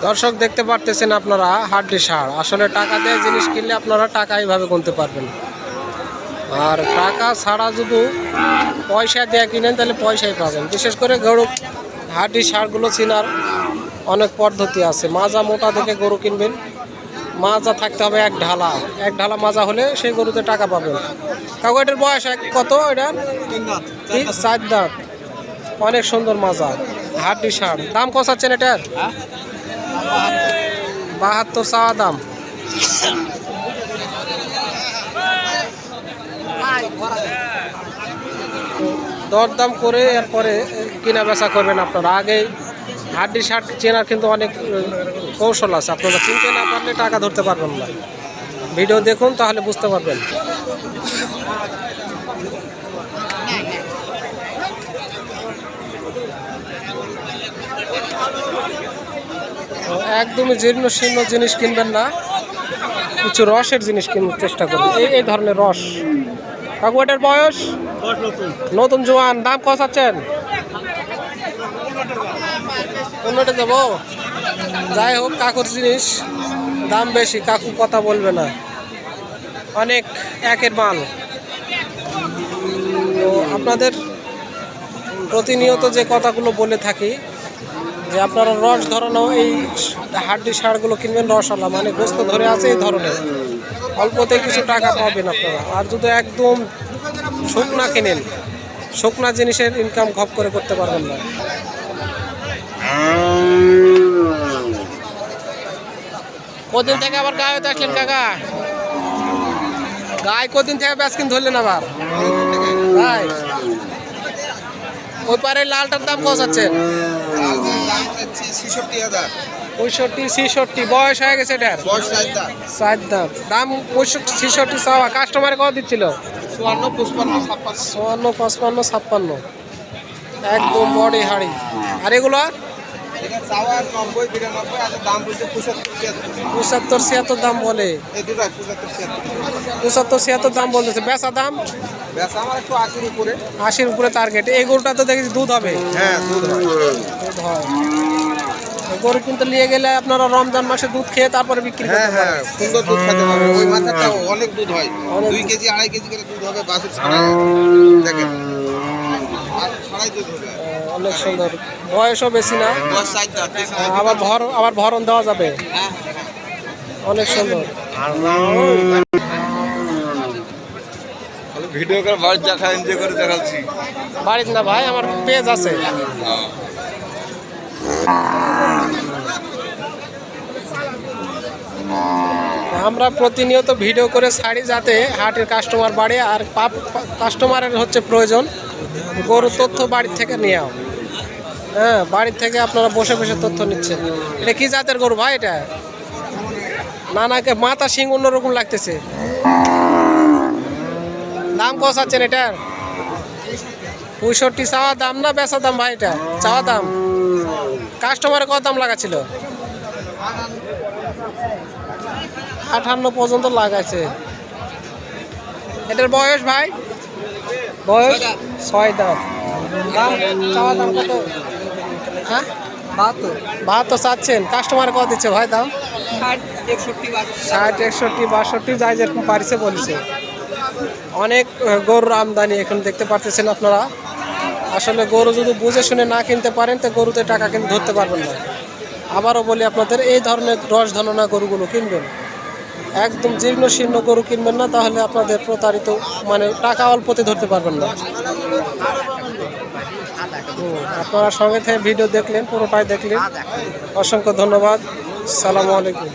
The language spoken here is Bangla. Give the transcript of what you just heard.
দর্শক দেখতে পারতেছেন আপনারা হাড্ডি ষাঁড়। আসলে টাকা দিয়ে জিনিস কিনলে আপনারা টাকা এইভাবে গুনতে পারবেন, আর টাকা ছাড়া যদি পয়সা দিয়ে কিনেন তাহলে পয়সাই পাবেন। বিশেষ করে গরু হাড্ডি ষাঁড়গুলো চেনার অনেক পদ্ধতি আছে। মাজা মোটা দেখে গরু কিনবেন, মাজা থাকতে হবে এক ঢালা মাজা হলে সেই গরুতে টাকা পাবেন। কাকু এটার বয়স কত? এটার 4 দাঁত। অনেক সুন্দর মাজা, হাড্ডি ষাঁড়। দাম কষাচ্ছেন এটার? 72 চাওয়া দাম। দরদাম করে এরপরে কেনা বেচা করবেন আপনারা। আগে হাড্ডি ষাঁড় চেনার কিন্তু অনেক কৌশল আছে, আপনারা চিনতে না পারলে টাকা ধরতে পারবেন না। ভিডিও দেখুন তাহলে বুঝতে পারবেন। একদমই জীর্ণ শীর্ণ জিনিস কিনবেন না, কিছু রসের জিনিস কিনতে চেষ্টা করবেন। এই ধরনের রস। কাকু এটার বয়স? নতুন জোয়ান। দাম কষাচ্ছেন? 15 দেবো। যাই হোক, কাকুর জিনিস দাম বেশি, কাকু কথা বলবে না, অনেক একের মাল। তো আপনাদের প্রতিনিয়ত যে কথাগুলো বলে থাকি যে আপনারা রস ধরানো এই হাড্ডি ষাঁড়গুলো কিনবেন রসওয়ালা, মানে গোস্ত ধরে আছে এই ধরনের, অল্পতে কিছু টাকা পাবেন আপনারা। আর যদি একদম শুকনা কেনেন, শুকনা জিনিসের ইনকাম খপ করে করতে পারবেন না। কদিন থেকে আবার গায়ে আসলেন কাকা? গায়ে কদিন থেকে ব্যাসকিন ধরলেন আবার? তাই? ওই পারে লালটার দাম কত আছে? 65-66। বয়স হয়ে গেছে এটার? 4 দাঁত। দাম 65-66 চাওয়া। কাস্টমারে কত দিচ্ছিল? 54-55-56। একদম বডি হাড়ি। আর এগুলো 75-76 দাম বলে। 75-76 দাম বলতেছে। বেচা দাম 80-র উপরে টার্গেট। এই গরুটা তো দেখি দুধ হবে। হ্যাঁ, দুধ হয়। গরু কিন্তু নিয়ে গেলে আপনারা রমজান মাসে দুধ খেয়ে তারপরে বিক্রি করতে পারেন। হ্যাঁ, সুন্দর দুধ খেতে পারবে। ওই মাথাটা অনেক দুধ হয়, 2 কেজি 2.5 কেজি করে দুধ হবে। বাছুর ছাড়া দেখেন, বাছুর ছাড়াই দুধ হবে। অনেক সুন্দর। বয়সও বেশি না, আবার ভরণ দেওয়া যাবে। অনেক সুন্দর। ভিডিও করে বাড়িতে দেখা, এনজয় করে দেখাচ্ছি। বাড়িতে না ভাই, আমার পেজ আছে। আমরা প্রতিনিয়ত ভিডিও করে ছাড়ি যাতে হাটের কাস্টমার বাড়ে, আর কাস্টমারের হচ্ছে প্রয়োজন গরুর তথ্য বাড়ির থেকে নেওয়া। হ্যাঁ, বাড়ির থেকে আপনারা বসে বসে তথ্য নিচ্ছেন। এটা কি জাতের গরু ভাই? এটা নানাকে মাথা শিং অন্যরকম লাগতেছে। দাম কত আছেন এটার? 65 চাওয়া দাম না বেচা দাম ভাই? এটা চাওয়া দাম। কাস্টমারে কত দাম লাগাচ্ছিল? 58 পর্যন্ত লাগাইছে। এটার বয়স ভাই? বয়স 6 দাম। দাম চাওয়া দাম কত? হ্যাঁ, 72 চাচ্ছেন। কাস্টমার কত দিচ্ছে ভাই দাম? 60-61-62 যাই যেরকম পারিছে বলছে। অনেক গরুর আমদানি এখন দেখতে পারতেছেন আপনারা। আসলে গরু যদি বুঝে শুনে না কিনতে পারেন তো গরুতে টাকা কিন্তু ধরতে পারবেন না। আবারও বলি আপনাদের, এই ধরনের রস ধননা গরুগুলো কিনবেন। একদম জীর্ণ শীর্ণ গরু কিনবেন না, তাহলে আপনাদের প্রতারিত, মানে টাকা অল্পতে ধরতে পারবেন না। আপনারা সঙ্গে থেকে ভিডিও দেখলেন, পুরোটাই দেখলেন। অসংখ্য ধন্যবাদ। আসসালামু আলাইকুম।